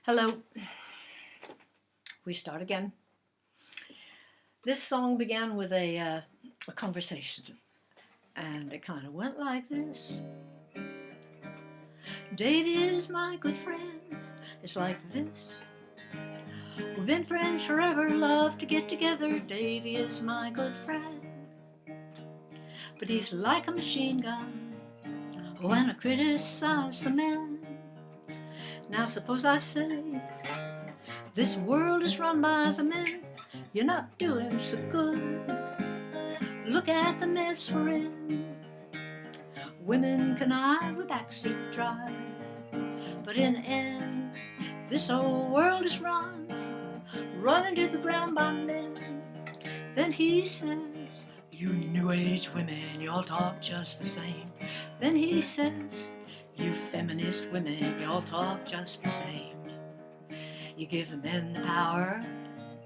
Hello. We start again. This song began with a conversation, and it kind of went like this. Davy is my good friend. It's like this. We've been friends forever, love to get together. Davy is my good friend. But he's like a machine gun when I criticize the men. Now suppose I say, this world is run by the men. You're not doing so good. Look at the mess we're in. Women connive with backseat drive, but in the end, this whole world is run into the ground by men. Then he says, you new age women, you all talk just the same. Then he says, you feminist women, you all talk just the same. You give the men the power,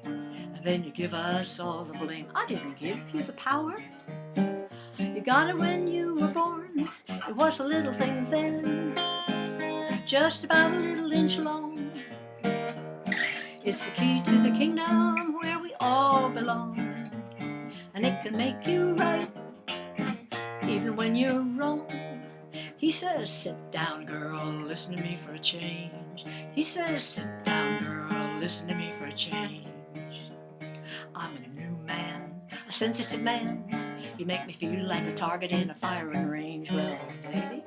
and then you give us all the blame. I didn't give you the power. You got it when you were born. It was a little thing then, just about a little inch long. It's the key to the kingdom where we all belong. And it can make you right, even when you're wrong. He says, sit down, girl, listen to me for a change. He says, sit down, girl, listen to me for a change. I'm a new man, a sensitive man. You make me feel like a target in a firing range. Well, baby,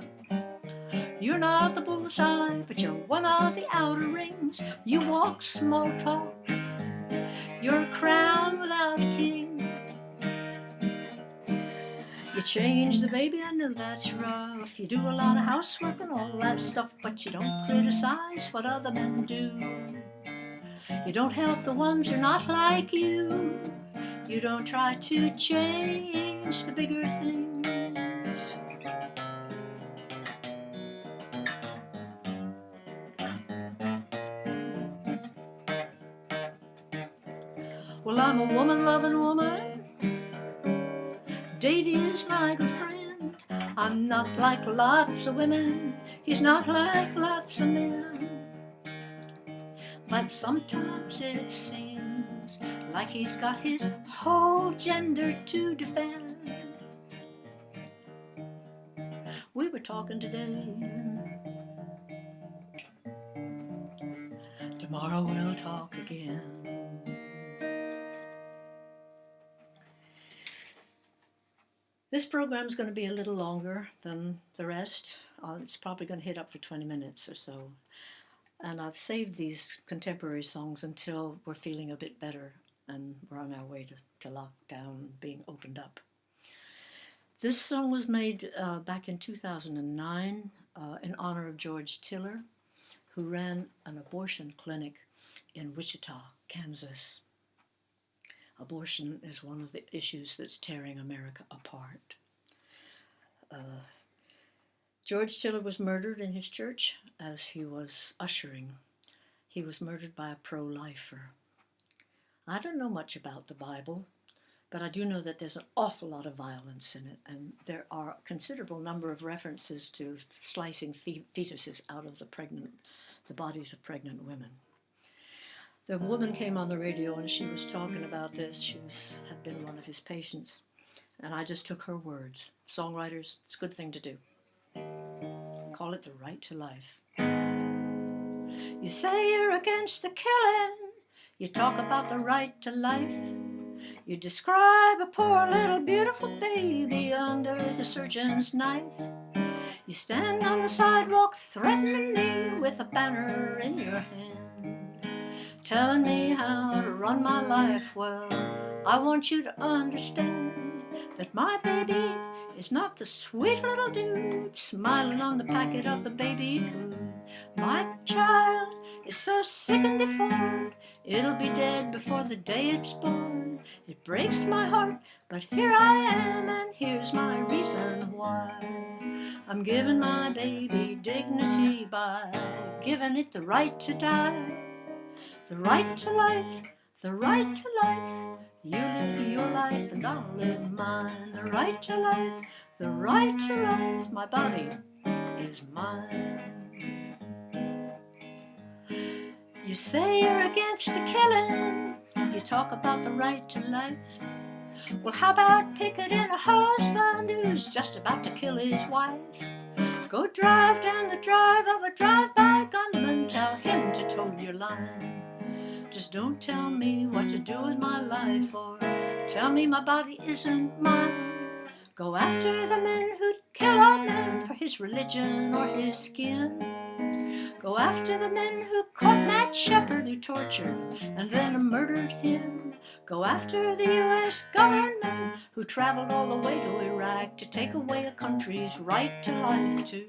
you're not the bullseye, but you're one of the outer rings. You walk small talk, you're a crown without a king. You change the baby, I know that's rough. You do a lot of housework and all that stuff, but you don't criticize what other men do. You don't help the ones who are not like you. You don't try to change the bigger things. Well, I'm a woman-loving woman. Davy is my good friend. I'm not like lots of women. He's not like lots of men. But sometimes it seems like he's got his whole gender to defend. We were talking today. Tomorrow we'll talk again. This program's going to be a little longer than the rest. It's probably going to hit up for 20 minutes or so. And I've saved these contemporary songs until we're feeling a bit better and we're on our way to lockdown being opened up. This song was made back in 2009 in honor of George Tiller, who ran an abortion clinic in Wichita, Kansas. Abortion is one of the issues that's tearing America apart. George Tiller was murdered in his church as he was ushering. He was murdered by a pro-lifer. I don't know much about the Bible, but I do know that there's an awful lot of violence in it, and there are a considerable number of references to slicing fetuses out of the bodies of pregnant women. The woman came on the radio and she was talking about this. She had been one of his patients, and I just took her words. Songwriters, it's a good thing to do. Call it the right to life. You say you're against the killing. You talk about the right to life. You describe a poor little beautiful baby under the surgeon's knife. You stand on the sidewalk threatening me with a banner in your hand, telling me how to run my life. Well, I want you to understand that my baby is not the sweet little dude smiling on the packet of the baby food. My child is so sick and deformed, it'll be dead before the day it's born. It breaks my heart, but here I am, and here's my reason why. I'm giving my baby dignity by giving it the right to die. The right to life, the right to life. You live your life and I'll live mine. The right to life, the right to life. My body is mine. You say you're against the killing, you talk about the right to life. Well, how about picketing a husband who's just about to kill his wife? Go drive down the drive of a drive-by gunman, tell him to toe your line. Just don't tell me what to do with my life, or tell me my body isn't mine. Go after the men who'd kill a man for his religion or his skin. Go after the men who caught Matt Shepard, who tortured and then murdered him. Go after the U.S. government who traveled all the way to Iraq to take away a country's right to life, to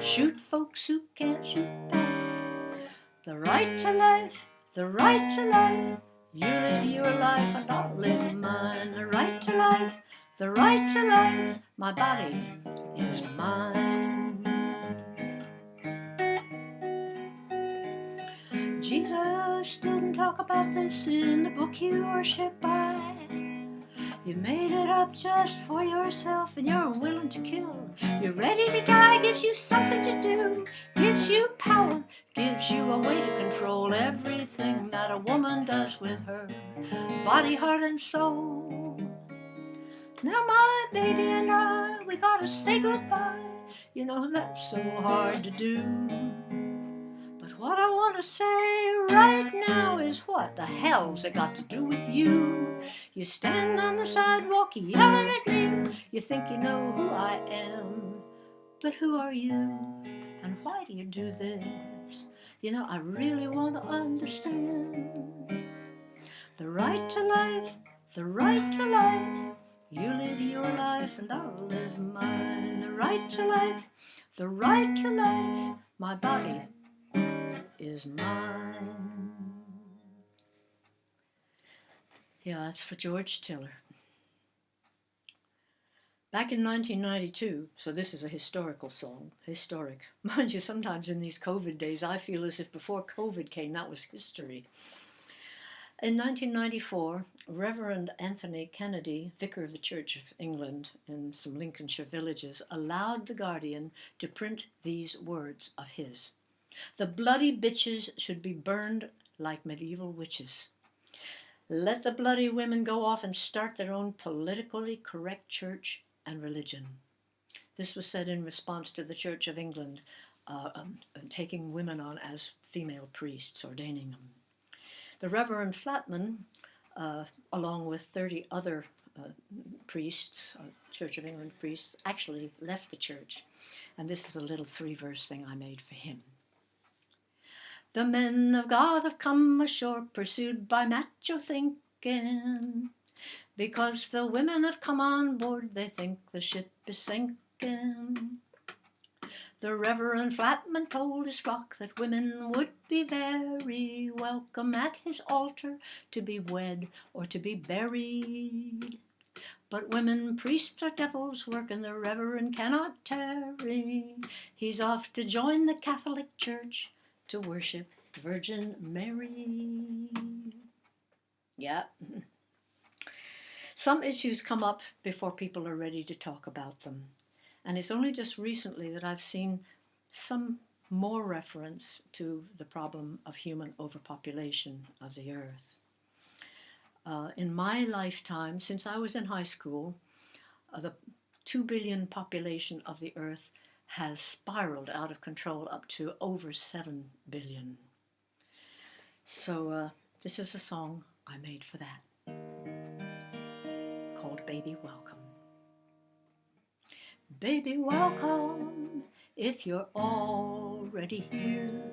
shoot folks who can't shoot back. The right to life, the right to life. You live your life and I'll live mine. The right to life, the right to life. My body is mine. Jesus didn't talk about this in the book you worship by. You made it up just for yourself and you're willing to kill. You're ready to die, gives you something to do, gives you power, gives you a way to control everything that a woman does with her body, heart, and soul. Now my baby and I, we gotta say goodbye. You know that's so hard to do. But what I want to say right now is, what the hell's it got to do with you? You stand on the sidewalk yelling at me. You think you know who I am. But who are you? And why do you do this? You know, I really want to understand. The right to life, the right to life. You live your life and I'll live mine. The right to life, the right to life. My body is mine. Yeah, that's for George Tiller. Back in 1992, so this is a historical song, historic. Mind you, sometimes in these COVID days, I feel as if before COVID came, that was history. In 1994, Reverend Anthony Kennedy, vicar of the Church of England in some Lincolnshire villages, allowed The Guardian to print these words of his. The bloody bitches should be burned like medieval witches. Let the bloody women go off and start their own politically correct church and religion. This was said in response to the Church of England taking women on as female priests, ordaining them. The Reverend Flatman, along with 30 other priests, Church of England priests, actually left the church. And this is a little 3-verse thing I made for him. The men of God have come ashore, pursued by macho thinking. Because the women have come on board, they think the ship is sinking. The Reverend Flatman told his flock that women would be very welcome at his altar, to be wed or to be buried. But women priests are devil's work, and the Reverend cannot tarry. He's off to join the Catholic Church to worship Virgin Mary. Yeah. Some issues come up before people are ready to talk about them. And it's only just recently that I've seen some more reference to the problem of human overpopulation of the earth. In my lifetime, since I was in high school, the 2 billion population of the earth has spiraled out of control up to over 7 billion. So this is a song I made for that, called Baby Welcome. Baby, welcome, if you're already here.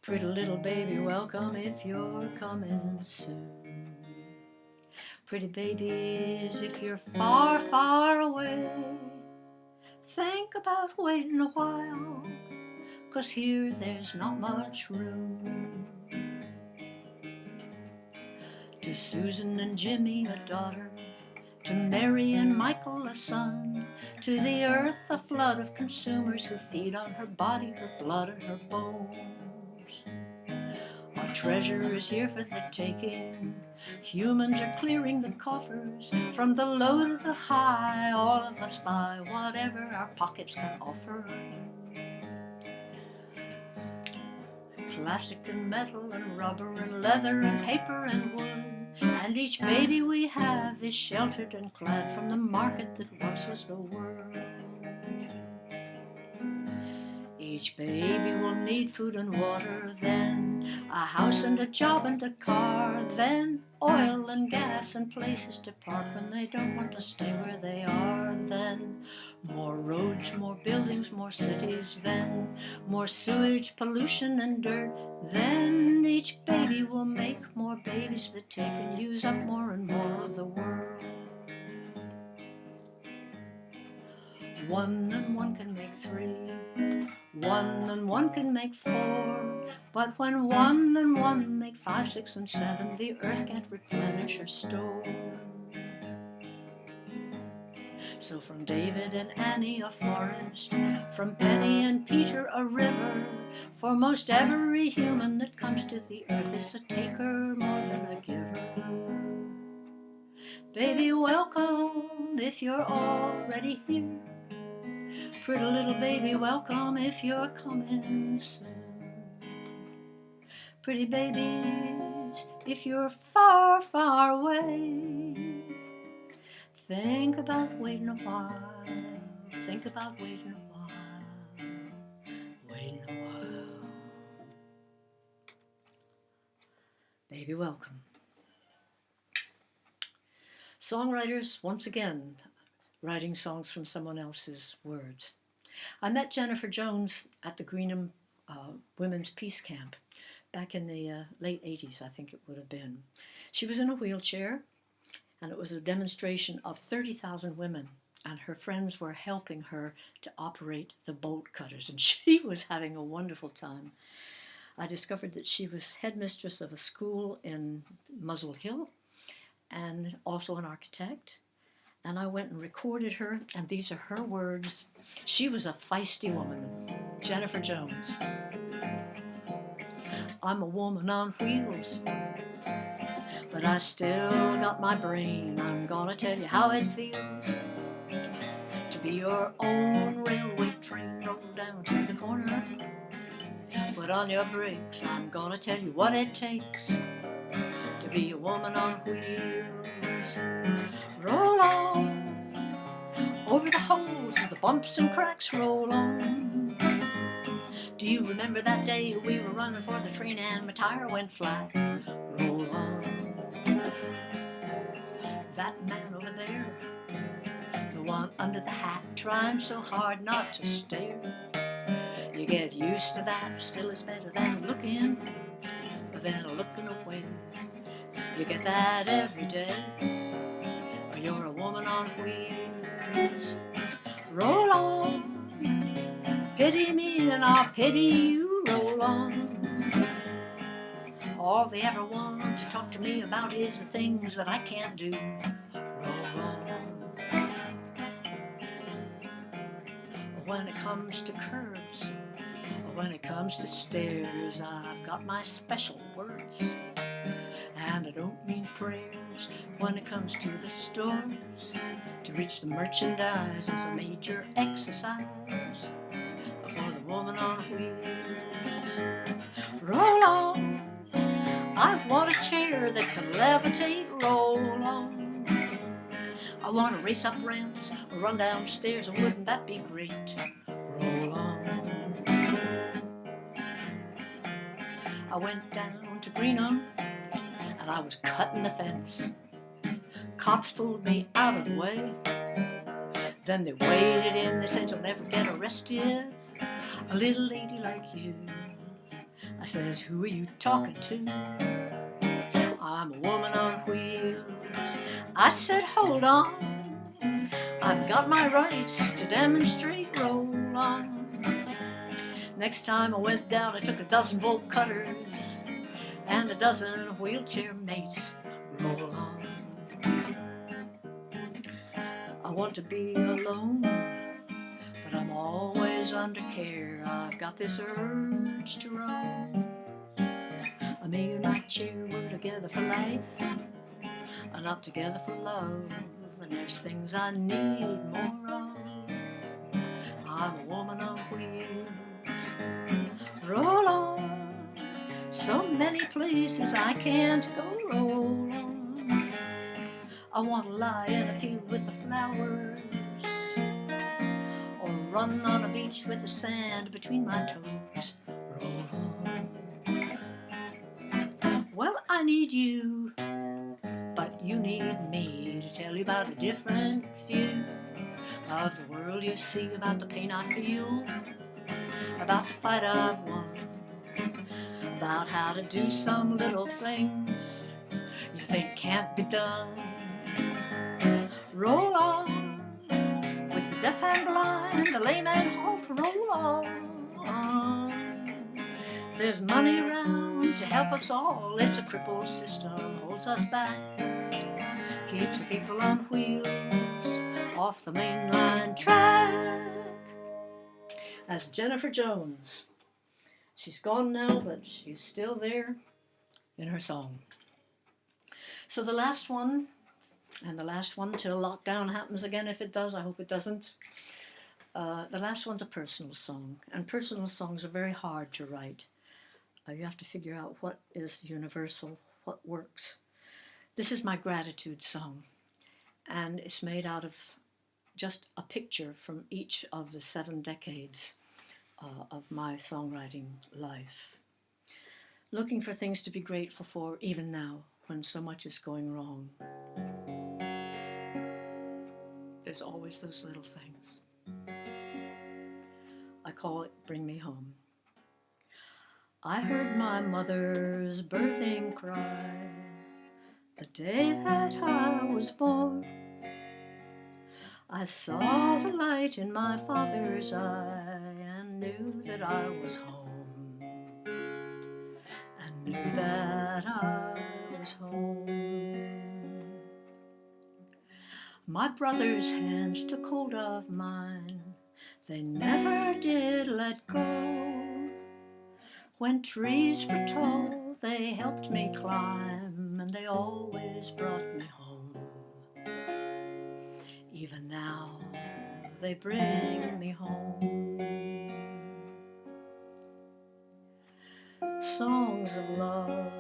Pretty little baby, welcome if you're coming soon. Pretty babies, if you're far, far away, think about waiting a while, 'cause here there's not much room. To Susan and Jimmy, a daughter, to Mary and Michael, a son, to the earth a flood of consumers who feed on her body, her blood, and her bones. Our treasure is here for the taking. Humans are clearing the coffers, from the low to the high, all of us buy whatever our pockets can offer. plastic and metal and rubber and leather and paper and wood. And each baby we have is sheltered and clad from the market that once was the world. Each baby will need food and water, then a house and a job and a car, then oil and gas and places to park when they don't want to stay where they are, then more roads, more buildings, more cities, then more sewage, pollution and dirt, then each baby will make more babies that take and use up more and more of the world. 1 and 1 can make 3, 1 and 1 can make 4, but when 1 and 1 make 5, 6 and 7, the earth can't replenish or store. So from David and Annie a forest, from Penny and Peter a river, for most every human that comes to the earth is a taker more than a giver. Baby, welcome if you're already here. Pretty little baby, welcome if you're coming soon. Pretty babies, if you're far, far away, think about waiting a while. Think about waiting a while. Waiting a while. Baby, welcome. Songwriters, once again, writing songs from someone else's words. I met Jennifer Jones at the Greenham Women's Peace Camp back in the late 80s, I think it would have been. She was in a wheelchair, and it was a demonstration of 30,000 women, and her friends were helping her to operate the bolt cutters, and she was having a wonderful time. I discovered that she was headmistress of a school in Muswell Hill, and also an architect. And I went and recorded her, and these are her words. She was a feisty woman, Jennifer Jones. I'm a woman on wheels, but I still got my brain. I'm gonna tell you how it feels to be your own railway train. Roll down to the corner, put on your brakes. I'm gonna tell you what it takes to be a woman on wheels. Roll on over the holes, the bumps and cracks, roll on. Do you remember that day we were running for the train and my tire went flat? Roll on. That man over there, the one under the hat, trying so hard not to stare. You get used to that, still it's better than looking away. You get that every day. You're a woman on wheels. Roll on, pity me and I'll pity you. Roll on. All they ever want to talk to me about is the things that I can't do. Roll on. When it comes to curbs, when it comes to stairs, I've got my special words. And I don't mean prayers. When it comes to the stores, to reach the merchandise is a major exercise for the woman on wheels. Roll on, I want a chair that can levitate. Roll on, I want to race up ramps or run down stairs, wouldn't that be great? Roll on. I went down to Greenham, and I was cutting the fence. Cops pulled me out of the way. Then they waded in, they said you'll never get arrested, a little lady like you. I says, who are you talking to? I'm a woman on wheels. I said, hold on, I've got my rights to demonstrate. Roll on. Next time I went down, I took a dozen bolt cutters and a dozen wheelchair mates. Roll on. I want to be alone, but I'm always under care. I've got this urge to roam. Me and my chair, we're together for life, not together for love. And there's things I need more of. I'm a woman on wheels. Roll on, So many places I can't go. Roll on. I want to lie in a field with the flowers, or run on a beach with the sand between my toes. Roll on. Well, I need you, but you need me to tell you about a different view of the world you see, about the pain I feel, about the fight I've won, about how to do some little things you think can't be done. Roll on, with the deaf and blind, the lame and halt, roll on. There's money around to help us all. It's a crippled system, holds us back, keeps the people on wheels off the mainline track. That's Jennifer Jones. She's gone now, but she's still there in her song. So the last one, and the last one till lockdown happens again, if it does, I hope it doesn't. The last one's a personal song, and personal songs are very hard to write. You have to figure out what is universal, what works. This is my gratitude song, and it's made out of just a picture from each of the 7 decades of my songwriting life. Looking for things to be grateful for even now, when so much is going wrong. There's always those little things. I call it Bring Me Home. I heard my mother's birthing cry the day that I was born. I saw the light in my father's eye and knew that I was home, and knew that I was home. My brother's hands took hold of mine, they never did let go. When trees were tall, they helped me climb, and they always brought me home. Even now, they bring me home. Songs of love,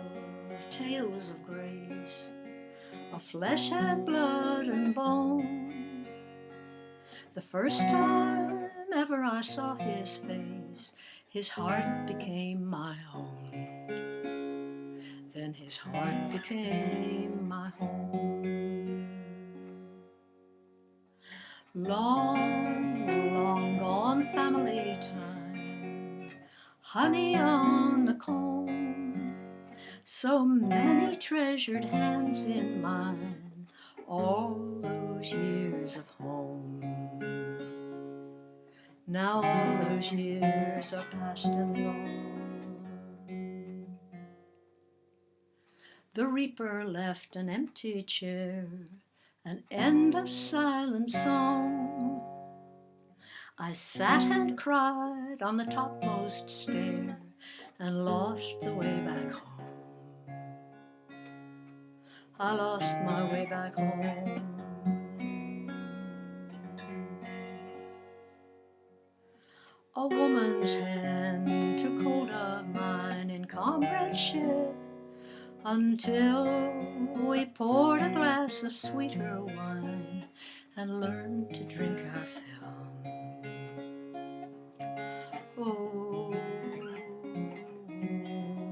tales of grace, of flesh and blood and bone. The first time ever I saw his face, his heart became my home. Then his heart became my home. Long, long gone family time, honey on the comb, so many treasured hands in mine, all those years of home. Now all those years are past and gone. The reaper left an empty chair, an endless silent song. I sat and cried on the topmost stair and lost the way back home. I lost my way back home. A woman's hand took hold of mine in comradeship until we poured a glass of sweeter wine and learned to drink our fill. Oh,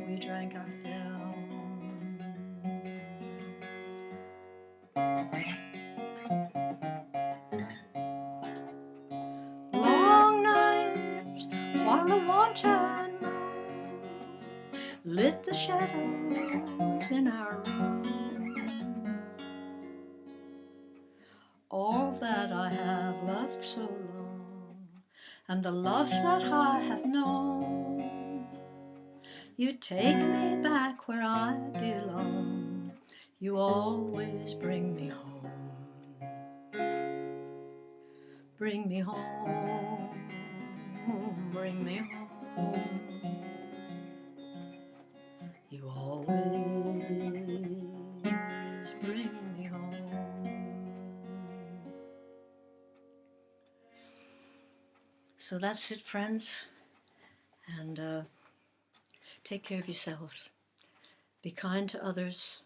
we drank our fill. Long nights while the wanton moon lit the shadows in our room. All that I have loved so long, and the love that I have known, you take me back where I belong. You always bring me home. Bring me home, bring me home. You always bring me home. So that's it, friends. And Take care of yourselves. Be kind to others.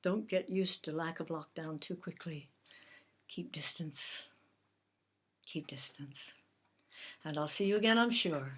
Don't get used to lack of lockdown too quickly. Keep distance. Keep distance. And I'll see you again, I'm sure.